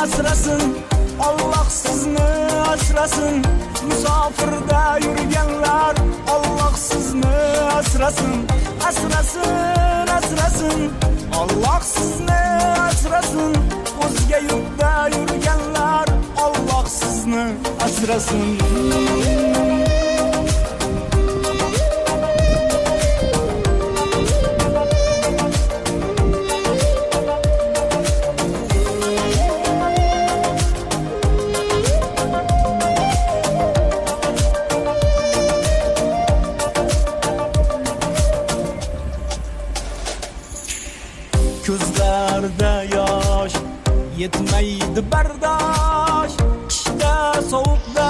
asrasın. Allah sizni asrasın. Musofirda yurganlar, Allah sizni asrasın. Asrasın, asrasın. Allah sizni asrasın. O'zga yurtda yurganlar, Allah sizni asrasın. Ko'zlarda yosh, yetmaydi bardosh. Qishda sovuqda